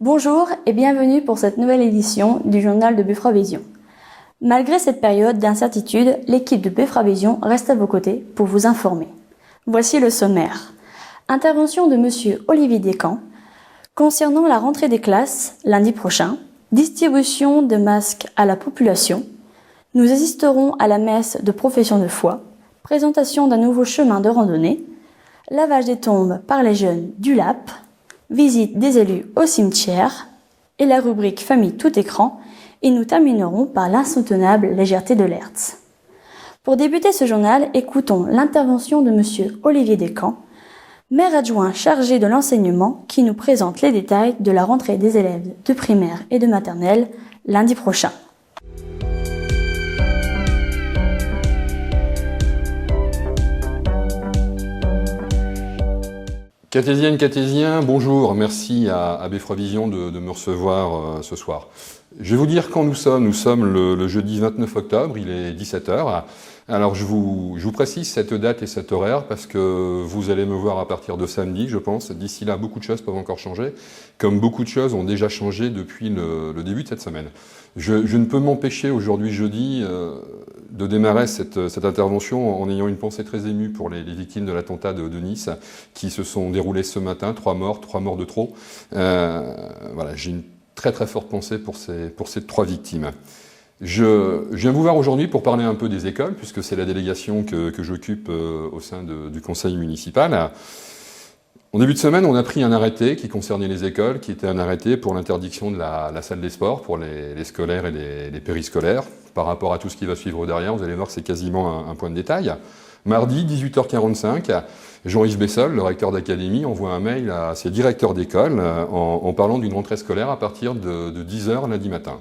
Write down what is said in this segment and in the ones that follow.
Bonjour et bienvenue pour cette nouvelle édition du journal de Beffravision. Malgré cette période d'incertitude, l'équipe de Beffravision reste à vos côtés pour vous informer. Voici le sommaire. Intervention de Monsieur Olivier Descamps concernant la rentrée des classes lundi prochain, distribution de masques à la population. Nous assisterons à la messe de profession de foi, présentation d'un nouveau chemin de randonnée, lavage des tombes par les jeunes du LAP, visite des élus au cimetière et la rubrique Famille tout écran, et nous terminerons par l'insoutenable légèreté de l'Hertz. Pour débuter ce journal, écoutons l'intervention de Monsieur Olivier Descamps, maire adjoint chargé de l'enseignement, qui nous présente les détails de la rentrée des élèves de primaire et de maternelle lundi prochain. Cathésiennes, cathésiens, bonjour, merci à Beffravision de me recevoir ce soir. Je vais vous dire quand nous sommes. Nous sommes le jeudi 29 octobre, il est 17h. Alors je vous précise cette date et cet horaire parce que vous allez me voir à partir de samedi, je pense. D'ici là, beaucoup de choses peuvent encore changer, comme beaucoup de choses ont déjà changé depuis le début de cette semaine. Je ne peux m'empêcher aujourd'hui, jeudi, de démarrer cette intervention en ayant une pensée très émue pour les victimes de l'attentat de Nice qui se sont déroulées ce matin, 3 morts de trop. Voilà, j'ai une très très forte pensée pour ces 3 victimes. Je viens vous voir aujourd'hui pour parler un peu des écoles, puisque c'est la délégation que j'occupe au sein du conseil municipal. En début de semaine, on a pris un arrêté qui concernait les écoles, qui était un arrêté pour l'interdiction de la salle des sports pour les scolaires et les périscolaires. Par rapport à tout ce qui va suivre derrière, vous allez voir que c'est quasiment un point de détail. Mardi, 18h45, Jean-Yves Bessol, le recteur d'académie, envoie un mail à ses directeurs d'école en parlant d'une rentrée scolaire à partir de 10h lundi matin.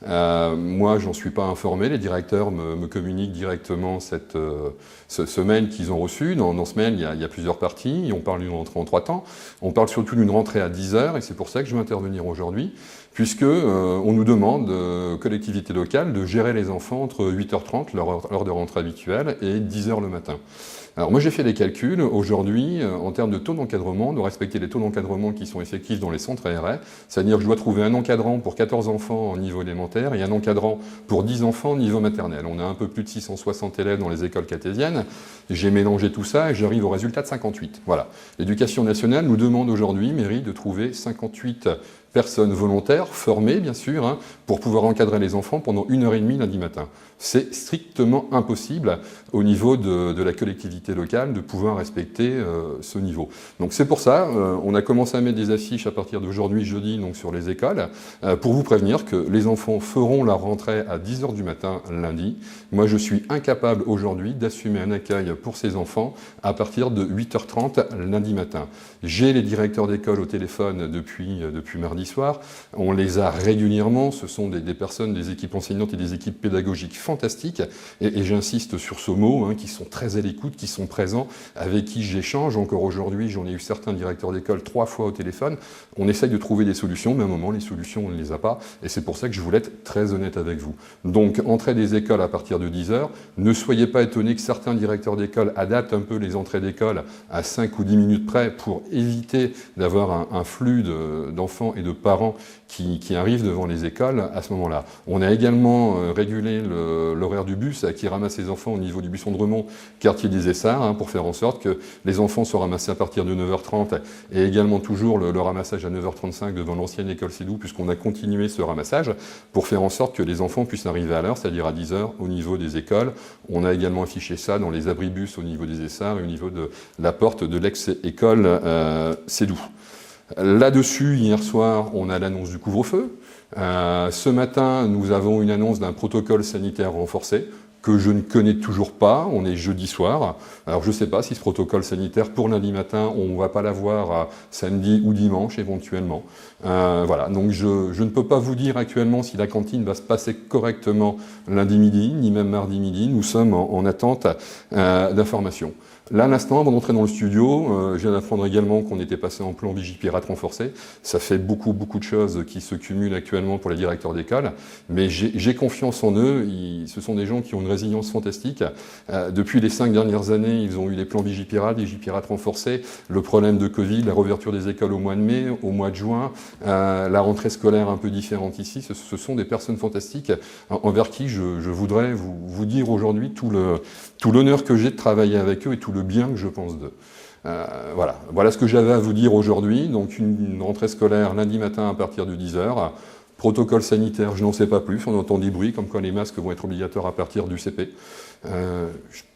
Moi, j'en suis pas informé. Les directeurs me communiquent directement ce mail qu'ils ont reçu. Dans ce mail, il y a plusieurs parties. On parle d'une rentrée en 3 temps. On parle surtout d'une rentrée à 10h, et c'est pour ça que je vais intervenir aujourd'hui, puisque on nous demande, collectivités locales, de gérer les enfants entre 8h30, l'heure de rentrée habituelle, et 10h le matin. Alors moi j'ai fait des calculs, aujourd'hui, en termes de taux d'encadrement, de respecter les taux d'encadrement qui sont effectifs dans les centres ARS, c'est-à-dire que je dois trouver un encadrant pour 14 enfants au niveau élémentaire et un encadrant pour 10 enfants au niveau maternel. On a un peu plus de 660 élèves dans les écoles cathésiennes, j'ai mélangé tout ça et j'arrive au résultat de 58. Voilà. L'éducation nationale nous demande aujourd'hui, mairie, de trouver 58 personnes volontaires, formées bien sûr, pour pouvoir encadrer les enfants pendant 1h30 lundi matin. C'est strictement impossible au niveau de la collectivité locale de pouvoir respecter ce niveau. Donc c'est pour ça, on a commencé à mettre des affiches à partir d'aujourd'hui, jeudi, donc sur les écoles, pour vous prévenir que les enfants feront leur rentrée à 10h du matin lundi. Moi je suis incapable aujourd'hui d'assumer un accueil pour ces enfants à partir de 8h30 lundi matin. J'ai les directeurs d'école au téléphone depuis mardi soir, on les a régulièrement, ce sont des personnes, des équipes enseignantes et des équipes pédagogiques fantastiques, et j'insiste sur ce mot, qui sont très à l'écoute, qui sont présents, avec qui j'échange. Encore aujourd'hui, j'en ai eu certains directeurs d'école 3 fois au téléphone. On essaye de trouver des solutions, mais à un moment, les solutions, on ne les a pas, et c'est pour ça que je voulais être très honnête avec vous. Donc, entrée des écoles à partir de 10h, ne soyez pas étonnés que certains directeurs d'école adaptent un peu les entrées d'école à 5 ou 10 minutes près pour éviter d'avoir un flux d'enfants et de parents qui arrivent devant les écoles à ce moment-là. On a également régulé l'horaire du bus qui ramasse les enfants au niveau du bus Andremont, quartier des Essarts, pour faire en sorte que les enfants soient ramassés à partir de 9h30 et également toujours le ramassage à 9h35 devant l'ancienne école Cédou, puisqu'on a continué ce ramassage pour faire en sorte que les enfants puissent arriver à l'heure, c'est-à-dire à 10h au niveau des écoles. On a également affiché ça dans les abribus au niveau des Essarts et au niveau de la porte de l'ex-école Cédou. Là-dessus, hier soir, on a l'annonce du couvre-feu. Ce matin, nous avons une annonce d'un protocole sanitaire renforcé que je ne connais toujours pas. On est jeudi soir. Alors je ne sais pas si ce protocole sanitaire pour lundi matin, on ne va pas l'avoir samedi ou dimanche éventuellement. Voilà, donc je ne peux pas vous dire actuellement si la cantine va se passer correctement lundi midi, ni même mardi midi. Nous sommes en attente d'informations. Là, à l'instant, avant d'entrer dans le studio, je viens d'apprendre également qu'on était passé en plan Vigipirate renforcé. Ça fait beaucoup de choses qui se cumulent actuellement pour les directeurs d'école, mais j'ai confiance en eux. Ce sont des gens qui ont une résilience fantastique. Depuis les 5 dernières années, ils ont eu les plans Vigipirate renforcés, le problème de Covid, la réouverture des écoles au mois de mai, au mois de juin, la rentrée scolaire un peu différente ici. Ce sont des personnes fantastiques envers qui je voudrais vous dire aujourd'hui tout l'honneur que j'ai de travailler avec eux et tout le bien que je pense d'eux. Voilà ce que j'avais à vous dire aujourd'hui. Donc une rentrée scolaire lundi matin à partir de 10h. Protocole sanitaire, je n'en sais pas plus. On entend des bruits comme quoi les masques vont être obligatoires à partir du CP. Je ne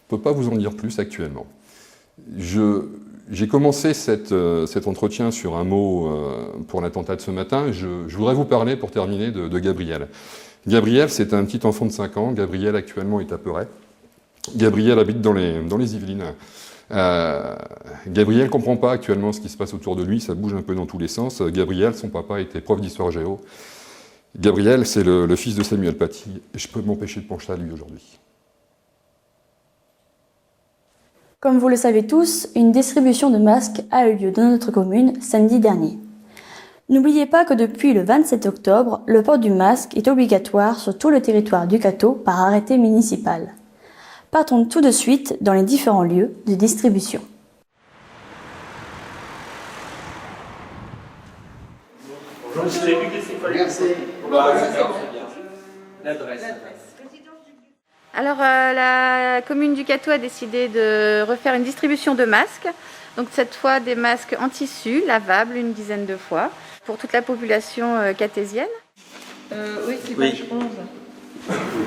peux pas vous en dire plus actuellement. J'ai commencé cet entretien sur un mot pour l'attentat de ce matin. Je voudrais vous parler, pour terminer, de Gabriel. Gabriel, c'est un petit enfant de 5 ans. Gabriel, actuellement, est à Perret. Gabriel habite dans les Yvelines. Gabriel comprend pas actuellement ce qui se passe autour de lui, ça bouge un peu dans tous les sens. Gabriel, son papa était prof d'histoire géo. Gabriel, c'est le fils de Samuel Paty. Et je peux m'empêcher de pencher à lui aujourd'hui. Comme vous le savez tous, une distribution de masques a eu lieu dans notre commune samedi dernier. N'oubliez pas que depuis le 27 octobre, le port du masque est obligatoire sur tout le territoire du Cateau par arrêté municipal. Partons tout de suite dans les différents lieux de distribution. Bonjour, je l'ai vu que c'est collé. Merci. L'adresse. Alors, la commune du Cateau a décidé de refaire une distribution de masques. Donc, cette fois, des masques en tissu, lavables, une dizaine de fois, pour toute la population catésienne. Oui, c'est page 11.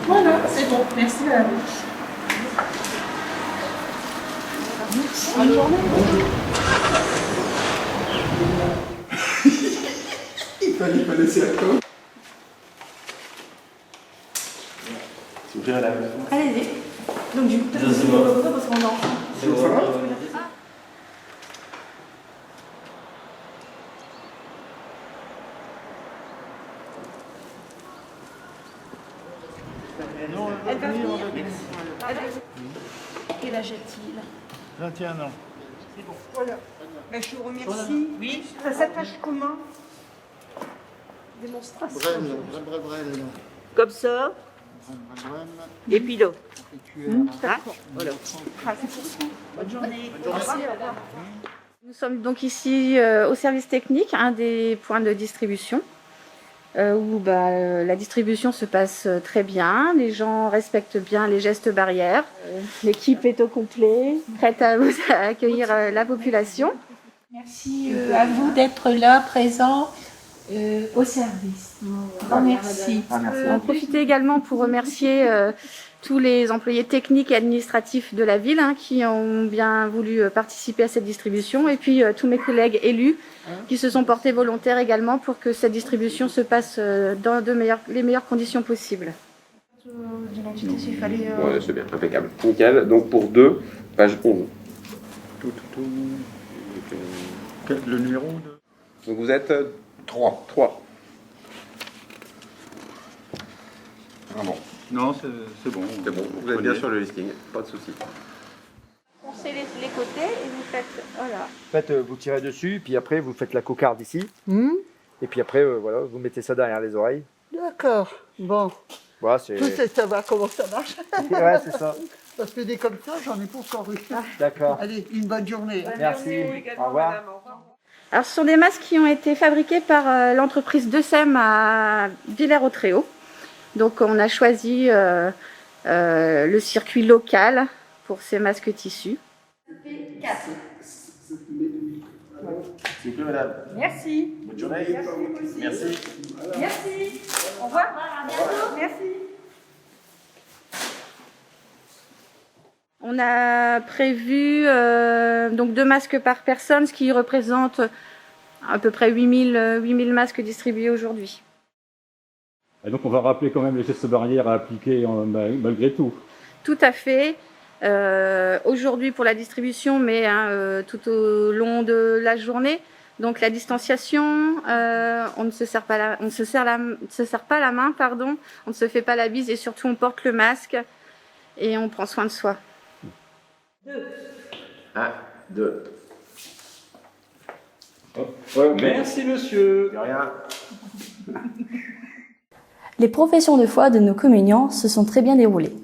Voilà, c'est bon. Merci, madame. Bonne journée. Il fallait pas laisser la com. S'il vous plaît, madame. Allez-y. Donc du coup, peut-être que C'est c'est bon. pas parce qu'on est enfant. C'est bon, ça va ? Elle va venir. Quel âge a-t-il? 21 ans. C'est bon. Voilà. Ben, je vous remercie. Oui. Ça s'attache comment? Démonstration. Brel. Comme ça. Et puis là. Voilà. Bonne journée. Merci. Au revoir. Nous sommes donc ici au service technique, un des points de distribution, où la distribution se passe très bien, les gens respectent bien les gestes barrières, l'équipe est au complet, prête à accueillir la population. Merci à vous d'être là, présent au service. Merci. En profiter également pour remercier tous les employés techniques et administratifs de la ville qui ont bien voulu participer à cette distribution, et puis tous mes collègues élus qui se sont portés volontaires également pour que cette distribution se passe dans les meilleures conditions possibles. Il fallait, Ouais, c'est bien, impeccable. Nickel. Donc pour 2, page 11. Tout. Le numéro de... Donc vous êtes 3. Ah bon. Non, c'est bon. C'est bon, vous êtes bien sur le listing, pas de souci. Foncez les côtés et vous faites... Voilà. En fait, vous tirez dessus, puis après, vous faites la cocarde ici. Et puis après, voilà, vous mettez ça derrière les oreilles. D'accord, bon. Voilà, c'est... Je sais savoir comment ça marche. Ouais, c'est ça. Parce que des comme ça, j'en ai pas encore eu. D'accord. Allez, une bonne journée. Merci. Au revoir. Alors, ce sont des masques qui ont été fabriqués par l'entreprise Decem à Villers-au-Tréau. Donc, on a choisi le circuit local pour ces masques tissus. S'il vous plaît, madame. Merci. Bonne journée. Merci. Merci. Au revoir. À bientôt. Merci. On a prévu donc 2 masques par personne, ce qui représente à peu près 8000 masques distribués aujourd'hui. Et donc on va rappeler quand même les gestes barrières à appliquer malgré tout. Tout à fait. Aujourd'hui pour la distribution, mais tout au long de la journée. Donc la distanciation, on ne se serre pas la main, on ne se fait pas la bise et surtout on porte le masque et on prend soin de soi. 2. 1, 2. Merci monsieur. De rien. Les professions de foi de nos communiants se sont très bien déroulées.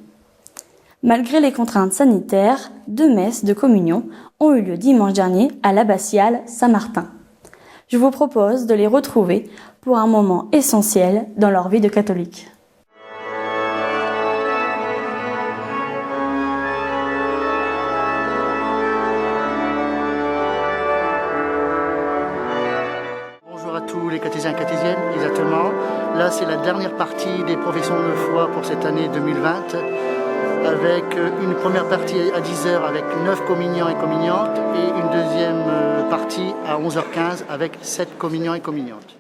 Malgré les contraintes sanitaires, 2 messes de communion ont eu lieu dimanche dernier à l'abbatiale Saint-Martin. Je vous propose de les retrouver pour un moment essentiel dans leur vie de catholique. Bonjour à tous les catéchiens et catéchiennes, exactement. Là, c'est la dernière partie des professions de foi pour cette année 2020, avec une première partie à 10h avec 9 communiants et communiantes, et une deuxième partie à 11h15 avec 7 communiants et communiantes.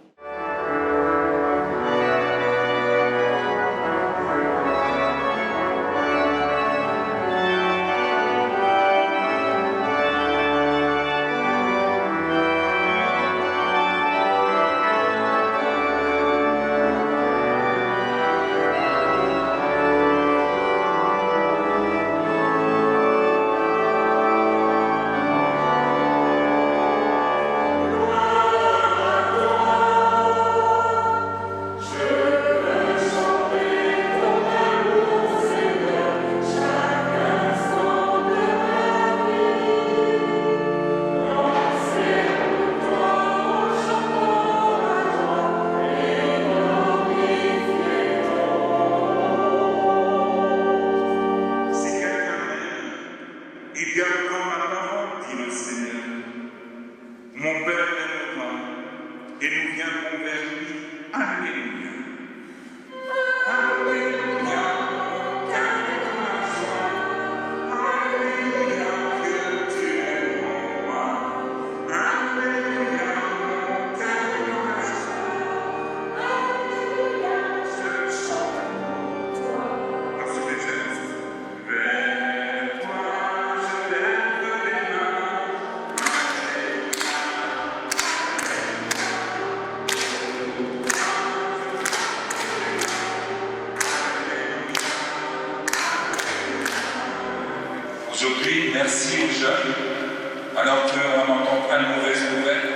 Aujourd'hui, merci aux jeunes, alors qu'on n'entend pas de mauvaises nouvelles.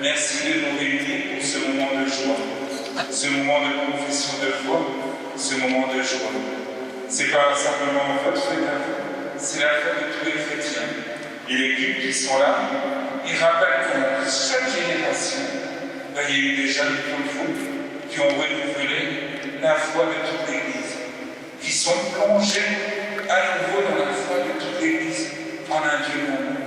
Merci de nous réunir pour ce moment de joie, ce moment de confession de foi, ce moment de joie. C'est pas simplement votre fête à vous, c'est la fête de tous les chrétiens. Et les cultes qui sont là, ils rappellent qu'en chaque génération, il y a eu des jeunes comme vous qui ont renouvelé la foi de toute l'Église, qui sont plongés à nouveau dans la foi de toute l'Église en un Dieu commun.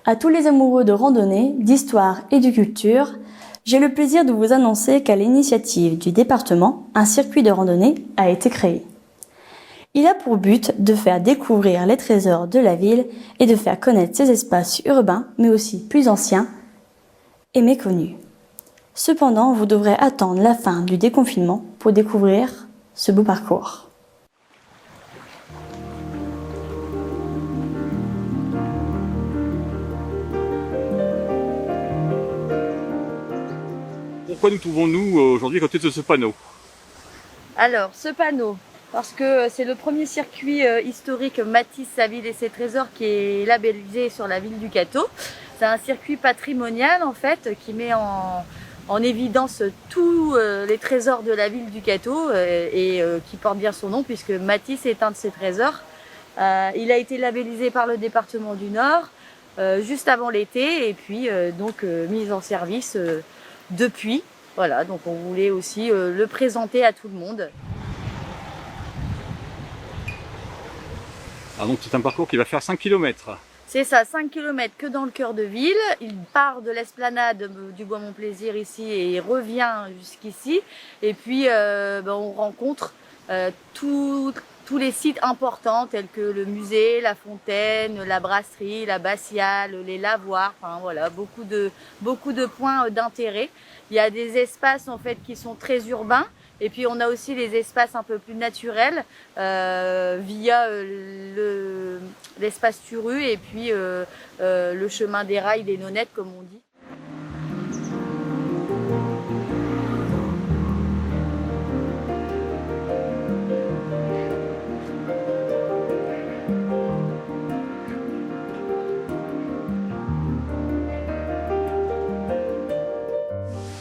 À tous les amoureux de randonnée, d'histoire et de culture, j'ai le plaisir de vous annoncer qu'à l'initiative du département, un circuit de randonnée a été créé. Il a pour but de faire découvrir les trésors de la ville et de faire connaître ces espaces urbains, mais aussi plus anciens et méconnus. Cependant, vous devrez attendre la fin du déconfinement pour découvrir ce beau parcours. Pourquoi nous trouvons-nous aujourd'hui à côté de ce panneau? Alors, ce panneau, parce que c'est le premier circuit historique Matisse, sa ville et ses trésors qui est labellisé sur la ville du Cateau. C'est un circuit patrimonial en fait qui met en évidence tous les trésors de la ville du Cateau et qui porte bien son nom puisque Matisse est un de ses trésors. Il a été labellisé par le département du Nord juste avant l'été et puis donc mis en service depuis. Voilà, donc on voulait aussi le présenter à tout le monde. Ah, donc c'est un parcours qui va faire 5 km. C'est ça, 5 km que dans le cœur de ville. Il part de l'esplanade du Bois Mon-Plaisir ici et il revient jusqu'ici. Et puis on rencontre tous les sites importants tels que le musée, la fontaine, la brasserie, la Bastiale, les lavoirs. Enfin voilà, beaucoup de points d'intérêt. Il y a des espaces en fait qui sont très urbains. Et puis on a aussi les espaces un peu plus naturels via l'espace Turu et puis le chemin des rails des Nonnettes comme on dit.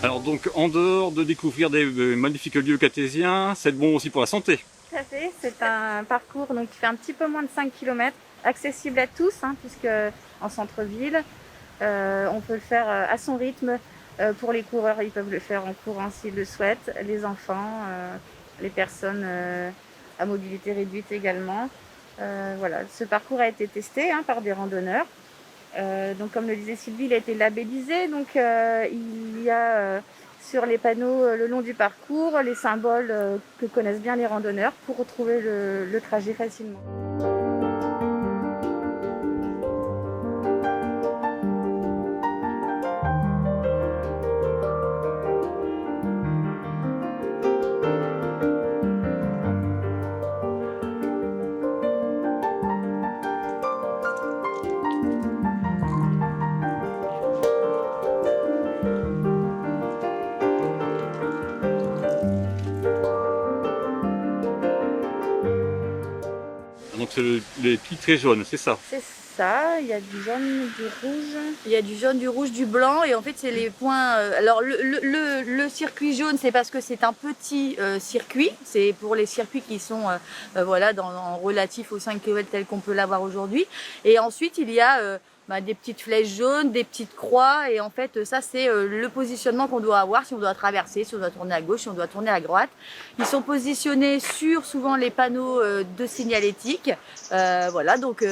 Alors donc en dehors de découvrir des magnifiques lieux catésiens, c'est bon aussi pour la santé. Tout à fait, c'est un parcours donc, qui fait un petit peu moins de 5 km, accessible à tous, puisque en centre-ville, on peut le faire à son rythme. Pour les coureurs, ils peuvent le faire en courant s'ils le souhaitent, les enfants, les personnes à mobilité réduite également. Voilà, ce parcours a été testé par des randonneurs. Donc comme le disait Sylvie, il a été labellisé, donc il y a sur les panneaux le long du parcours les symboles que connaissent bien les randonneurs pour retrouver le trajet facilement. Donc c'est les petits traits jaunes, c'est ça? C'est ça, il y a du jaune, du rouge. Il y a du jaune, du rouge, du blanc et en fait c'est les points... alors le circuit jaune c'est parce que c'est un petit circuit, c'est pour les circuits qui sont voilà, en relatif aux 5 km tel qu'on peut l'avoir aujourd'hui. Et ensuite il y a des petites flèches jaunes, des petites croix et en fait ça c'est le positionnement qu'on doit avoir si on doit traverser, si on doit tourner à gauche, si on doit tourner à droite. Ils sont positionnés sur souvent les panneaux de signalétique, voilà donc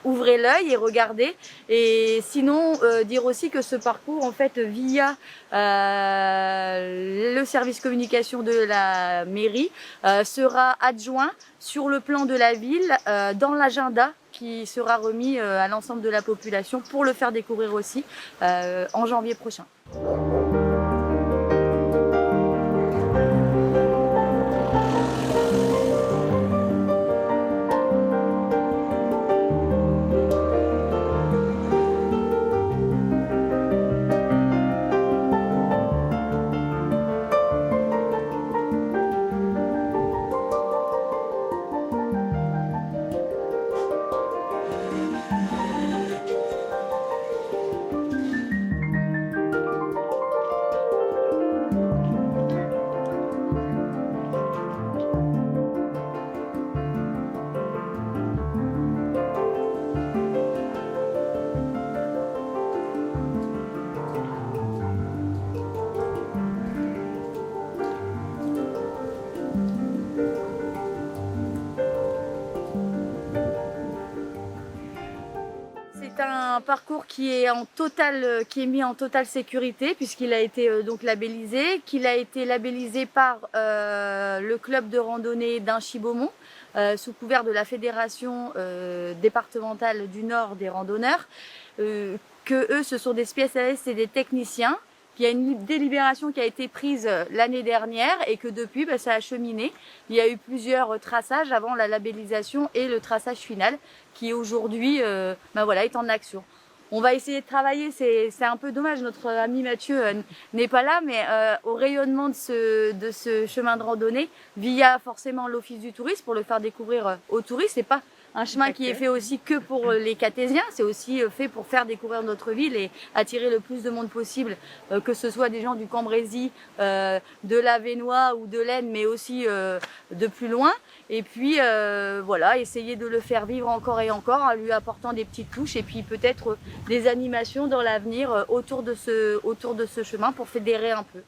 ouvrez l'œil et regardez. Et sinon dire aussi que ce parcours en fait via le service communication de la mairie sera adjoint sur le plan de la ville dans l'agenda qui sera remis à l'ensemble de la population pour le faire découvrir aussi en janvier prochain. un parcours qui est mis en totale sécurité puisqu'il a été donc labellisé, qu'il a été labellisé par le club de randonnée d'Inchy-Beaumont sous couvert de la fédération départementale du Nord des randonneurs, que eux ce sont des spécialistes et des techniciens. Il y a une délibération qui a été prise l'année dernière et que depuis, ça a cheminé. Il y a eu plusieurs traçages avant la labellisation et le traçage final qui aujourd'hui est en action. On va essayer de travailler, c'est un peu dommage, notre ami Mathieu n'est pas là, mais au rayonnement de ce chemin de randonnée via forcément l'Office du tourisme pour le faire découvrir aux touristes. C'est pas un chemin qui est fait aussi que pour les Catésiens, c'est aussi fait pour faire découvrir notre ville et attirer le plus de monde possible, que ce soit des gens du Cambrésis, de l'Avesnois ou de l'Aisne, mais aussi de plus loin. Et puis essayer de le faire vivre encore et encore en lui apportant des petites touches et puis peut-être des animations dans l'avenir autour de ce chemin pour fédérer un peu.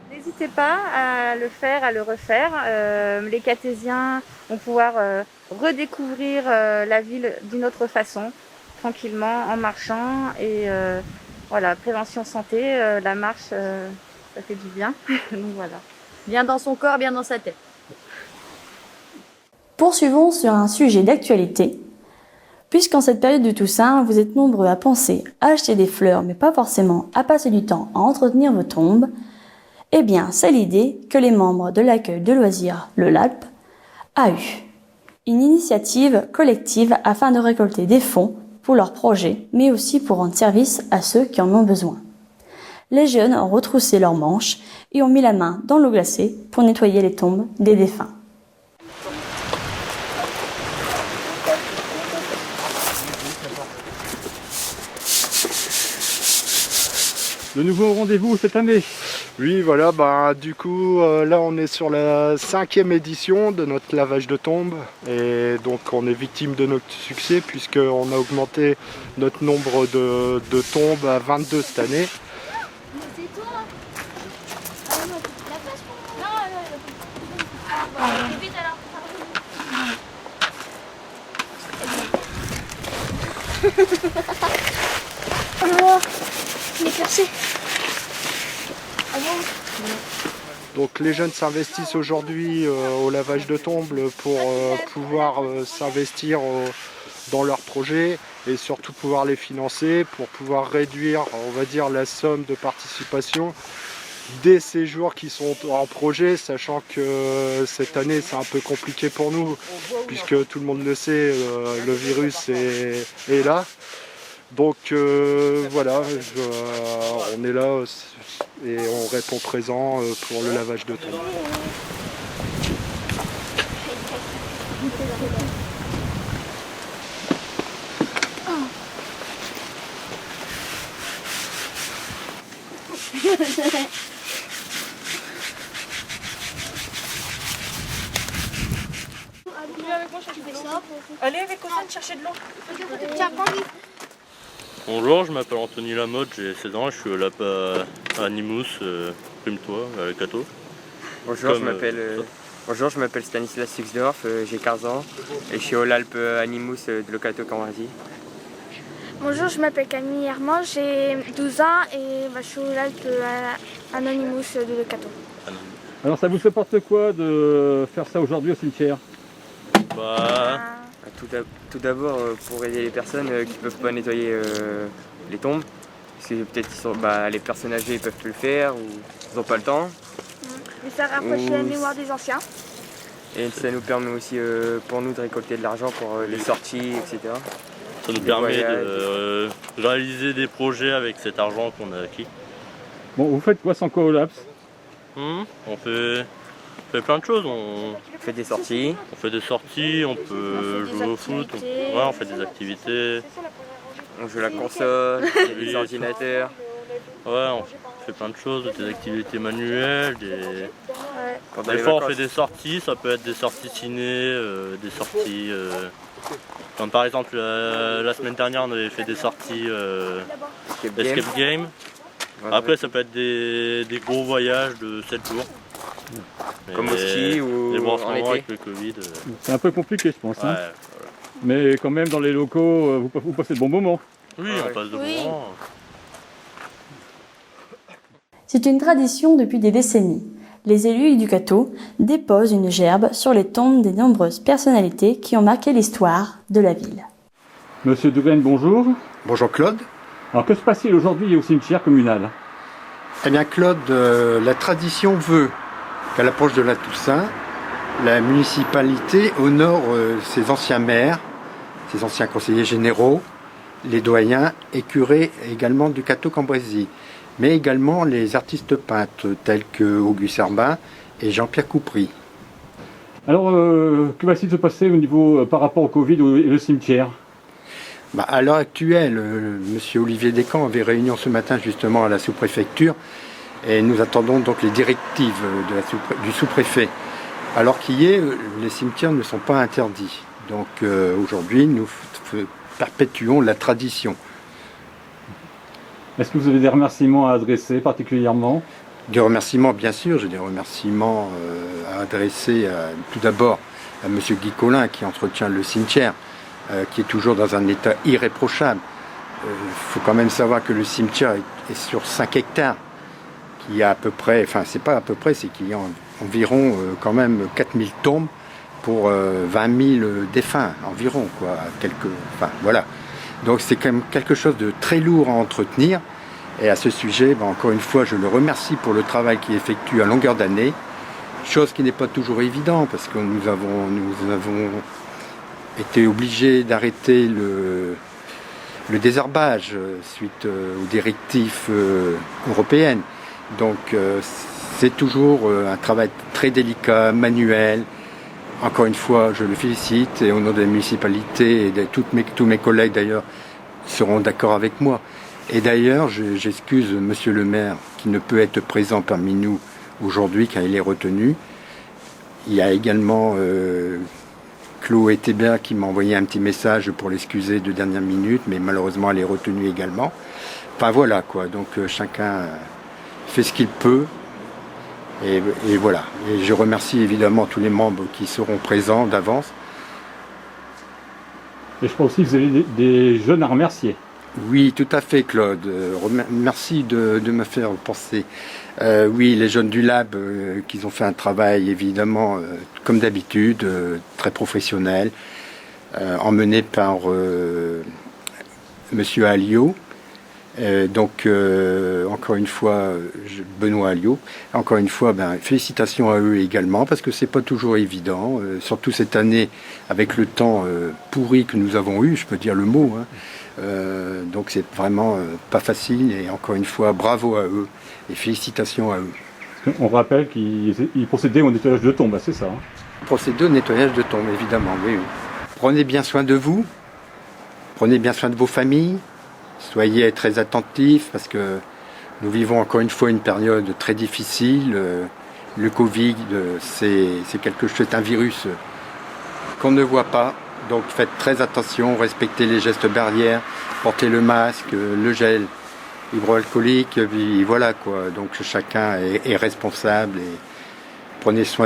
N'hésitez pas à le faire, à le refaire. Les Catésiens vont pouvoir redécouvrir la ville d'une autre façon, tranquillement, en marchant. Et prévention santé, la marche, ça fait du bien. Donc voilà, bien dans son corps, bien dans sa tête. Poursuivons sur un sujet d'actualité. Puisqu'en cette période du Toussaint, vous êtes nombreux à penser à acheter des fleurs, mais pas forcément à passer du temps à entretenir vos tombes, eh bien, c'est l'idée que les membres de l'accueil de loisirs Le LALP a eu. Une initiative collective afin de récolter des fonds pour leurs projets, mais aussi pour rendre service à ceux qui en ont besoin. Les jeunes ont retroussé leurs manches et ont mis la main dans l'eau glacée pour nettoyer les tombes des défunts. De nouveau rendez-vous cette année. Oui, voilà, du coup, là on est sur la 5e édition de notre lavage de tombes et donc on est victime de notre succès puisqu'on a augmenté notre nombre de tombes à 22 cette année. Il est percé. Donc les jeunes s'investissent aujourd'hui au lavage de tombes pour pouvoir s'investir dans leurs projets et surtout pouvoir les financer pour pouvoir réduire, on va dire, la somme de participation des séjours qui sont en projet, sachant que cette année c'est un peu compliqué pour nous puisque tout le monde le sait, le virus est là. Donc voilà, on est là et on répond présent pour le lavage de tombes. Allez avec Ossane chercher de l'eau. Bonjour, je m'appelle Anthony Lamotte, j'ai 16 ans, je suis au LAP à Animous, Plume-toi, à la Cato. Bonjour, je m'appelle Stanislas Suxdorf, j'ai 15 ans et je suis au LALP Animous de Locato Cambrésis. Bonjour, je m'appelle Camille Herman, j'ai 12 ans et je suis au LALP Anonymous de Locato. Alors ça vous supporte quoi de faire ça aujourd'hui au cimetière? Tout d'abord pour aider les personnes qui ne peuvent pas nettoyer les tombes, parce que peut-être les personnes âgées ne peuvent plus le faire ou ils n'ont pas le temps. Et ça rafraîchit la mémoire des anciens. Et ça nous permet aussi pour nous de récolter de l'argent pour les sorties, etc. Ça nous permet de réaliser des projets avec cet argent qu'on a acquis. Bon, vous faites quoi sans Coolaps? On fait On fait plein de choses. On fait des sorties. On fait des sorties, on peut jouer au foot. On fait des activités. On joue à la console, des ordinateurs. Ouais, on fait plein de choses, des activités manuelles. Des fois, vacances. on fait des sorties. Ça peut être des sorties ciné, des sorties. Comme par exemple, la semaine dernière, on avait fait des sorties Escape Game. Après, ça peut être des gros voyages de 7 jours. Comme au ski ou en été. Avec le Covid. C'est un peu compliqué, je pense. Ouais, Hein. voilà. Mais quand même, dans les locaux, vous passez de bons moments. Oui, on passe de bons moments. C'est une tradition depuis des décennies. Les élus du Cateau déposent une gerbe sur les tombes des nombreuses personnalités qui ont marqué l'histoire de la ville. Monsieur Dougaine, bonjour. Bonjour Claude. Alors que se passe-t-il aujourd'hui au cimetière communal? Eh bien Claude, la tradition veut qu'à l'approche de la Toussaint, la municipalité honore ses anciens maires, ses anciens conseillers généraux, les doyens et curés également du Cateau-Cambrésis, mais également les artistes peintres tels que Auguste Herbin et Jean-Pierre Coupry. Alors, que va-t-il se passer au niveau par rapport au Covid et le cimetière? À l'heure actuelle, M. Olivier Descamps avait réunion ce matin justement à la sous-préfecture et nous attendons donc les directives du sous-préfet. Alors qu'hier, les cimetières ne sont pas interdits. Donc aujourd'hui, nous perpétuons la tradition. Est-ce que vous avez des remerciements à adresser particulièrement? Des remerciements, bien sûr. J'ai des remerciements à adresser tout d'abord à M. Guy Collin qui entretient le cimetière, qui est toujours dans un état irréprochable. Il faut quand même savoir que le cimetière est sur 5 hectares, qu'il y a à peu près, enfin c'est pas à peu près, c'est qu'il y a environ quand même 4000 tombes pour 20 000 défunts environ, quoi. Voilà. Donc c'est quand même quelque chose de très lourd à entretenir. Et à ce sujet, encore une fois, je le remercie pour le travail qu'il effectue à longueur d'année, chose qui n'est pas toujours évidente parce que nous avons été obligés d'arrêter le désherbage suite aux directives européennes. Donc c'est toujours un travail très délicat, manuel. Encore une fois, je le félicite et au nom de la municipalité et de tous mes collègues d'ailleurs seront d'accord avec moi. Et d'ailleurs, j'excuse monsieur le maire qui ne peut être présent parmi nous aujourd'hui car il est retenu. Il y a également Chloé Thébert qui m'a envoyé un petit message pour l'excuser de dernière minute, mais malheureusement elle est retenue également. Enfin voilà quoi, donc chacun fait ce qu'il peut. Et voilà. Et je remercie évidemment tous les membres qui seront présents d'avance. Et je pense aussi que vous avez des jeunes à remercier. Oui, tout à fait, Claude. Merci de me faire penser. Oui, les jeunes du Lab qui ont fait un travail évidemment, comme d'habitude, très professionnel, emmené par Monsieur Alliot. Donc, encore une fois, Benoît Alliot, encore une fois, félicitations à eux également, parce que c'est pas toujours évident, surtout cette année, avec le temps pourri que nous avons eu, je peux dire le mot, hein. Donc c'est vraiment pas facile, et encore une fois, bravo à eux, et félicitations à eux. On rappelle qu'ils procédaient au nettoyage de tombes, c'est ça, hein? Procéder au nettoyage de tombes, évidemment, oui. Prenez bien soin de vous, prenez bien soin de vos familles, soyez très attentifs parce que nous vivons encore une fois une période très difficile. Le Covid, c'est un virus qu'on ne voit pas. Donc faites très attention, respectez les gestes barrières, portez le masque, le gel hydroalcoolique, et voilà quoi. Donc chacun est responsable et prenez soin de